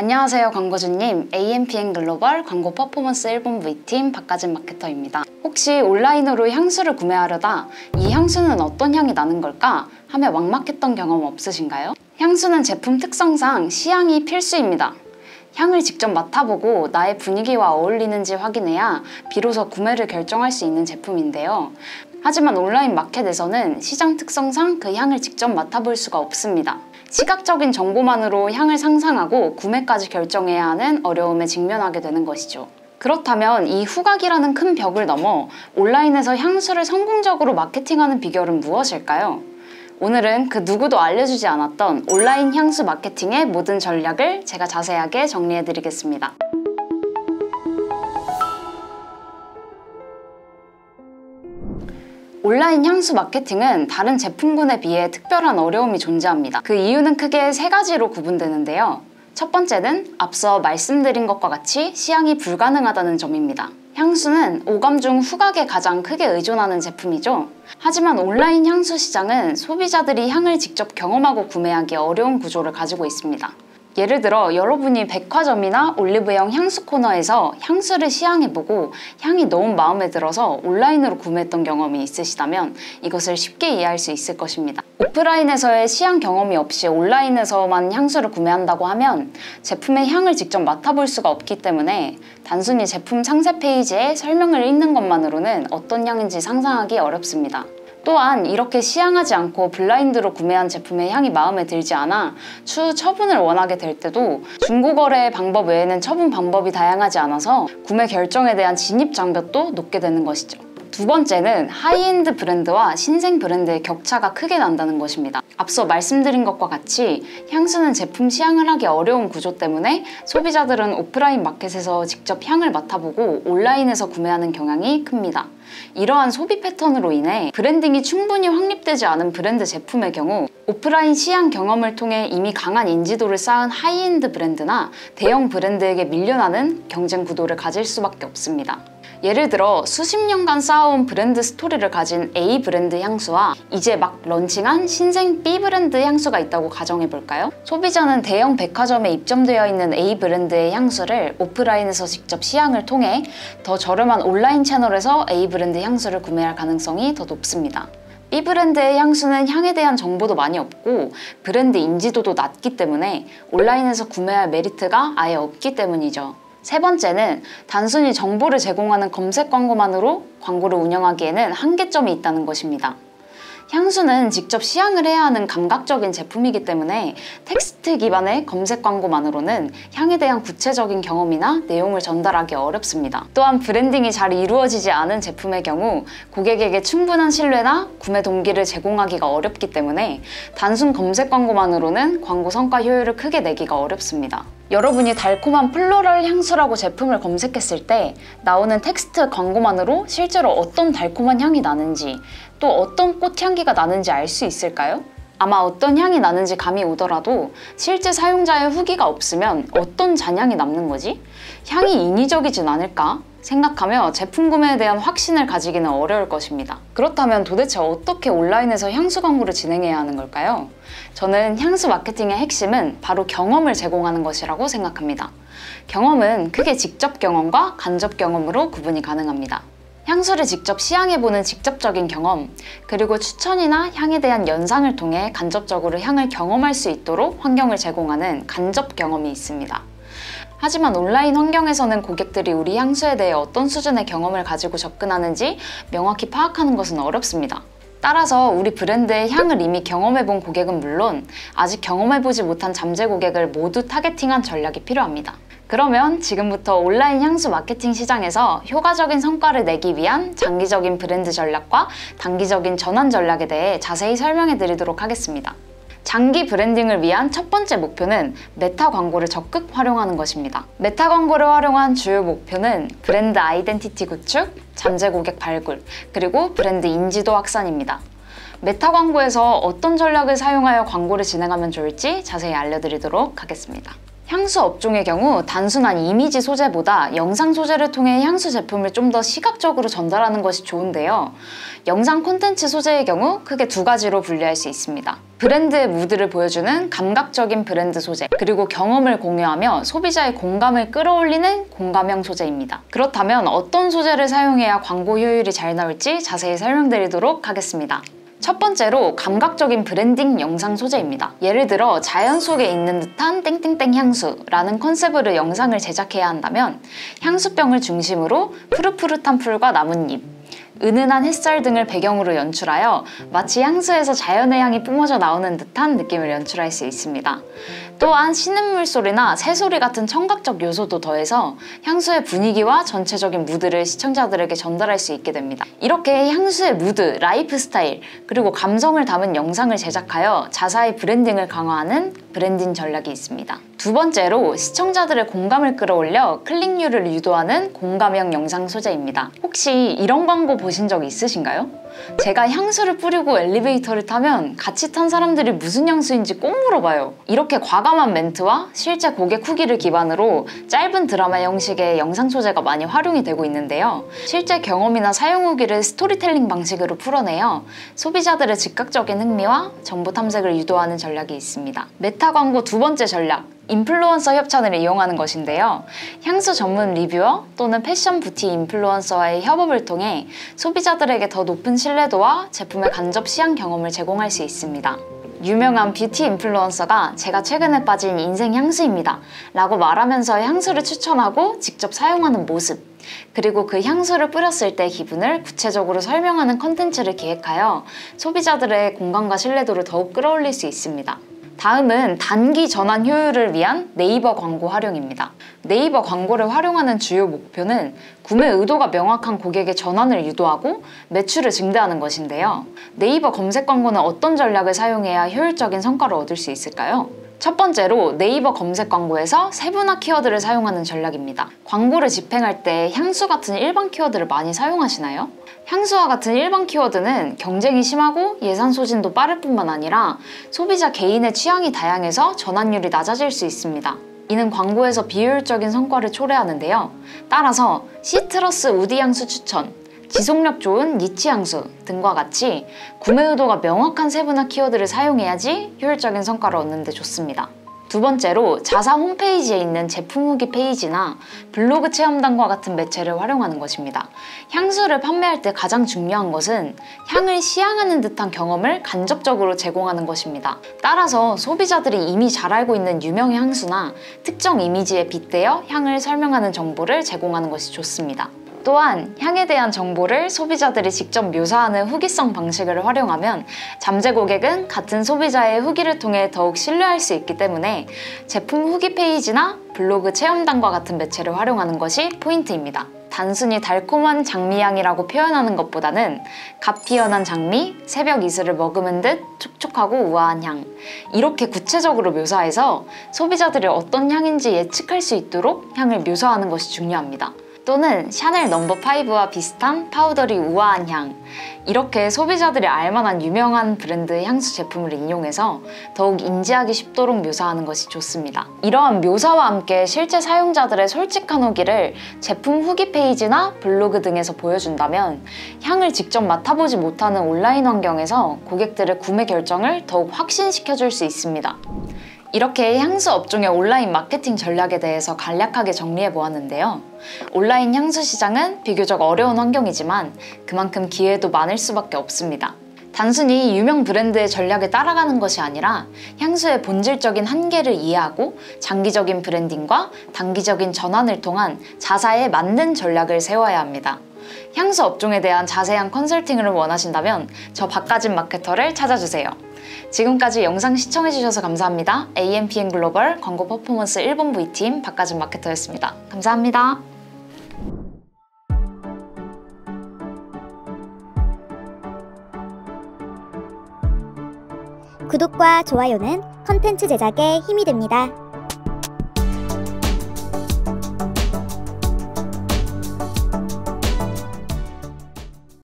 안녕하세요 광고주님, AMPM 글로벌 광고 퍼포먼스 일본 V팀 박가진 마케터입니다. 혹시 온라인으로 향수를 구매하려다 이 향수는 어떤 향이 나는 걸까 하며 막막했던 경험 없으신가요? 향수는 제품 특성상 시향이 필수입니다. 향을 직접 맡아보고 나의 분위기와 어울리는지 확인해야 비로소 구매를 결정할 수 있는 제품인데요. 하지만 온라인 마켓에서는 시장 특성상 그 향을 직접 맡아볼 수가 없습니다. 시각적인 정보만으로 향을 상상하고 구매까지 결정해야 하는 어려움에 직면하게 되는 것이죠. 그렇다면 이 후각이라는 큰 벽을 넘어 온라인에서 향수를 성공적으로 마케팅하는 비결은 무엇일까요? 오늘은 그 누구도 알려주지 않았던 온라인 향수 마케팅의 모든 전략을 제가 자세하게 정리해드리겠습니다. 온라인 향수 마케팅은 다른 제품군에 비해 특별한 어려움이 존재합니다. 그 이유는 크게 세 가지로 구분되는데요. 첫 번째는 앞서 말씀드린 것과 같이 시향이 불가능하다는 점입니다. 향수는 오감 중 후각에 가장 크게 의존하는 제품이죠. 하지만 온라인 향수 시장은 소비자들이 향을 직접 경험하고 구매하기 어려운 구조를 가지고 있습니다. 예를 들어 여러분이 백화점이나 올리브영 향수 코너에서 향수를 시향해보고 향이 너무 마음에 들어서 온라인으로 구매했던 경험이 있으시다면 이것을 쉽게 이해할 수 있을 것입니다. 오프라인에서의 시향 경험이 없이 온라인에서만 향수를 구매한다고 하면 제품의 향을 직접 맡아볼 수가 없기 때문에 단순히 제품 상세 페이지에 설명을 읽는 것만으로는 어떤 향인지 상상하기 어렵습니다. 또한 이렇게 시향하지 않고 블라인드로 구매한 제품의 향이 마음에 들지 않아 추후 처분을 원하게 될 때도 중고거래 방법 외에는 처분 방법이 다양하지 않아서 구매 결정에 대한 진입 장벽도 높게 되는 것이죠. 두 번째는 하이엔드 브랜드와 신생 브랜드의 격차가 크게 난다는 것입니다. 앞서 말씀드린 것과 같이 향수는 제품 시향을 하기 어려운 구조 때문에 소비자들은 오프라인 마켓에서 직접 향을 맡아보고 온라인에서 구매하는 경향이 큽니다. 이러한 소비 패턴으로 인해 브랜딩이 충분히 확립되지 않은 브랜드 제품의 경우 오프라인 시향 경험을 통해 이미 강한 인지도를 쌓은 하이엔드 브랜드나 대형 브랜드에게 밀려나는 경쟁 구도를 가질 수밖에 없습니다. 예를 들어 수십 년간 쌓아온 브랜드 스토리를 가진 A 브랜드 향수와 이제 막 런칭한 신생 B 브랜드 향수가 있다고 가정해볼까요? 소비자는 대형 백화점에 입점되어 있는 A 브랜드의 향수를 오프라인에서 직접 시향을 통해 더 저렴한 온라인 채널에서 A 브랜드 향수를 구매할 가능성이 더 높습니다. B 브랜드의 향수는 향에 대한 정보도 많이 없고 브랜드 인지도도 낮기 때문에 온라인에서 구매할 메리트가 아예 없기 때문이죠. 세 번째는 단순히 정보를 제공하는 검색 광고만으로 광고를 운영하기에는 한계점이 있다는 것입니다. 향수는 직접 시향을 해야 하는 감각적인 제품이기 때문에 텍스트 기반의 검색 광고만으로는 향에 대한 구체적인 경험이나 내용을 전달하기 어렵습니다. 또한 브랜딩이 잘 이루어지지 않은 제품의 경우 고객에게 충분한 신뢰나 구매 동기를 제공하기가 어렵기 때문에 단순 검색 광고만으로는 광고 성과 효율을 크게 내기가 어렵습니다. 여러분이 달콤한 플로럴 향수라고 제품을 검색했을 때 나오는 텍스트 광고만으로 실제로 어떤 달콤한 향이 나는지 또 어떤 꽃향기가 나는지 알 수 있을까요? 아마 어떤 향이 나는지 감이 오더라도 실제 사용자의 후기가 없으면 어떤 잔향이 남는 거지? 향이 인위적이진 않을까? 생각하며 제품 구매에 대한 확신을 가지기는 어려울 것입니다. 그렇다면 도대체 어떻게 온라인에서 향수 광고를 진행해야 하는 걸까요? 저는 향수 마케팅의 핵심은 바로 경험을 제공하는 것이라고 생각합니다. 경험은 크게 직접 경험과 간접 경험으로 구분이 가능합니다. 향수를 직접 시향해보는 직접적인 경험, 그리고 추천이나 향에 대한 연상을 통해 간접적으로 향을 경험할 수 있도록 환경을 제공하는 간접 경험이 있습니다. 하지만 온라인 환경에서는 고객들이 우리 향수에 대해 어떤 수준의 경험을 가지고 접근하는지 명확히 파악하는 것은 어렵습니다. 따라서 우리 브랜드의 향을 이미 경험해본 고객은 물론 아직 경험해보지 못한 잠재 고객을 모두 타겟팅한 전략이 필요합니다. 그러면 지금부터 온라인 향수 마케팅 시장에서 효과적인 성과를 내기 위한 장기적인 브랜드 전략과 단기적인 전환 전략에 대해 자세히 설명해 드리도록 하겠습니다. 장기 브랜딩을 위한 첫 번째 목표는 메타 광고를 적극 활용하는 것입니다. 메타 광고를 활용한 주요 목표는 브랜드 아이덴티티 구축, 잠재 고객 발굴, 그리고 브랜드 인지도 확산입니다. 메타 광고에서 어떤 전략을 사용하여 광고를 진행하면 좋을지 자세히 알려드리도록 하겠습니다. 향수 업종의 경우 단순한 이미지 소재보다 영상 소재를 통해 향수 제품을 좀 더 시각적으로 전달하는 것이 좋은데요. 영상 콘텐츠 소재의 경우 크게 두 가지로 분류할 수 있습니다. 브랜드의 무드를 보여주는 감각적인 브랜드 소재, 그리고 경험을 공유하며 소비자의 공감을 끌어올리는 공감형 소재입니다. 그렇다면 어떤 소재를 사용해야 광고 효율이 잘 나올지 자세히 설명드리도록 하겠습니다. 첫 번째로 감각적인 브랜딩 영상 소재입니다. 예를 들어 자연 속에 있는 듯한 땡땡땡 향수라는 컨셉으로 영상을 제작해야 한다면 향수병을 중심으로 푸릇푸릇한 풀과 나뭇잎, 은은한 햇살 등을 배경으로 연출하여 마치 향수에서 자연의 향이 뿜어져 나오는 듯한 느낌을 연출할 수 있습니다. 또한 신음물 소리나 새소리 같은 청각적 요소도 더해서 향수의 분위기와 전체적인 무드를 시청자들에게 전달할 수 있게 됩니다. 이렇게 향수의 무드, 라이프 스타일, 그리고 감성을 담은 영상을 제작하여 자사의 브랜딩을 강화하는 브랜딩 전략이 있습니다. 두 번째로 시청자들의 공감을 끌어올려 클릭률을 유도하는 공감형 영상 소재입니다. 혹시 이런 광고 보신 적 있으신가요? 제가 향수를 뿌리고 엘리베이터를 타면 같이 탄 사람들이 무슨 향수인지 꼭 물어봐요. 이렇게 과감한 멘트와 실제 고객 후기를 기반으로 짧은 드라마 형식의 영상 소재가 많이 활용이 되고 있는데요. 실제 경험이나 사용 후기를 스토리텔링 방식으로 풀어내어 소비자들의 즉각적인 흥미와 정보 탐색을 유도하는 전략이 있습니다. 메타 광고 두 번째 전략, 인플루언서 협찬을 이용하는 것인데요. 향수 전문 리뷰어 또는 패션 뷰티 인플루언서와의 협업을 통해 소비자들에게 더 높은 신뢰도와 제품의 간접 시향 경험을 제공할 수 있습니다. 유명한 뷰티 인플루언서가 제가 최근에 빠진 인생 향수입니다 라고 말하면서 향수를 추천하고 직접 사용하는 모습, 그리고 그 향수를 뿌렸을 때 기분을 구체적으로 설명하는 컨텐츠를 기획하여 소비자들의 공감과 신뢰도를 더욱 끌어올릴 수 있습니다. 다음은 단기 전환 효율을 위한 네이버 광고 활용입니다. 네이버 광고를 활용하는 주요 목표는 구매 의도가 명확한 고객의 전환을 유도하고 매출을 증대하는 것인데요. 네이버 검색 광고는 어떤 전략을 사용해야 효율적인 성과를 얻을 수 있을까요? 첫 번째로 네이버 검색 광고에서 세분화 키워드를 사용하는 전략입니다. 광고를 집행할 때 향수 같은 일반 키워드를 많이 사용하시나요? 향수와 같은 일반 키워드는 경쟁이 심하고 예산 소진도 빠를 뿐만 아니라 소비자 개인의 취향이 다양해서 전환율이 낮아질 수 있습니다. 이는 광고에서 비효율적인 성과를 초래하는데요. 따라서 시트러스 우디 향수 추천, 지속력 좋은 니치 향수 등과 같이 구매 의도가 명확한 세분화 키워드를 사용해야지 효율적인 성과를 얻는 데 좋습니다. 두 번째로 자사 홈페이지에 있는 제품 후기 페이지나 블로그 체험단과 같은 매체를 활용하는 것입니다. 향수를 판매할 때 가장 중요한 것은 향을 시향하는 듯한 경험을 간접적으로 제공하는 것입니다. 따라서 소비자들이 이미 잘 알고 있는 유명 향수나 특정 이미지에 빗대어 향을 설명하는 정보를 제공하는 것이 좋습니다. 또한 향에 대한 정보를 소비자들이 직접 묘사하는 후기성 방식을 활용하면 잠재 고객은 같은 소비자의 후기를 통해 더욱 신뢰할 수 있기 때문에 제품 후기 페이지나 블로그 체험단과 같은 매체를 활용하는 것이 포인트입니다. 단순히 달콤한 장미향이라고 표현하는 것보다는 갓 피어난 장미, 새벽 이슬을 머금은 듯 촉촉하고 우아한 향, 이렇게 구체적으로 묘사해서 소비자들이 어떤 향인지 예측할 수 있도록 향을 묘사하는 것이 중요합니다. 또는 샤넬 넘버5와 비슷한 파우더리 우아한 향, 이렇게 소비자들이 알만한 유명한 브랜드의 향수 제품을 인용해서 더욱 인지하기 쉽도록 묘사하는 것이 좋습니다. 이러한 묘사와 함께 실제 사용자들의 솔직한 후기를 제품 후기 페이지나 블로그 등에서 보여준다면 향을 직접 맡아보지 못하는 온라인 환경에서 고객들의 구매 결정을 더욱 확신시켜줄 수 있습니다. 이렇게 향수 업종의 온라인 마케팅 전략에 대해서 간략하게 정리해 보았는데요. 온라인 향수 시장은 비교적 어려운 환경이지만 그만큼 기회도 많을 수밖에 없습니다. 단순히 유명 브랜드의 전략에 따라가는 것이 아니라 향수의 본질적인 한계를 이해하고 장기적인 브랜딩과 단기적인 전환을 통한 자사에 맞는 전략을 세워야 합니다. 향수 업종에 대한 자세한 컨설팅을 원하신다면 저 박가진 마케터를 찾아주세요. 지금까지 영상 시청해주셔서 감사합니다. AMPM 글로벌 광고 퍼포먼스 일본부 2팀 박가진 마케터였습니다. 감사합니다. 구독과 좋아요는 컨텐츠 제작에 힘이 됩니다.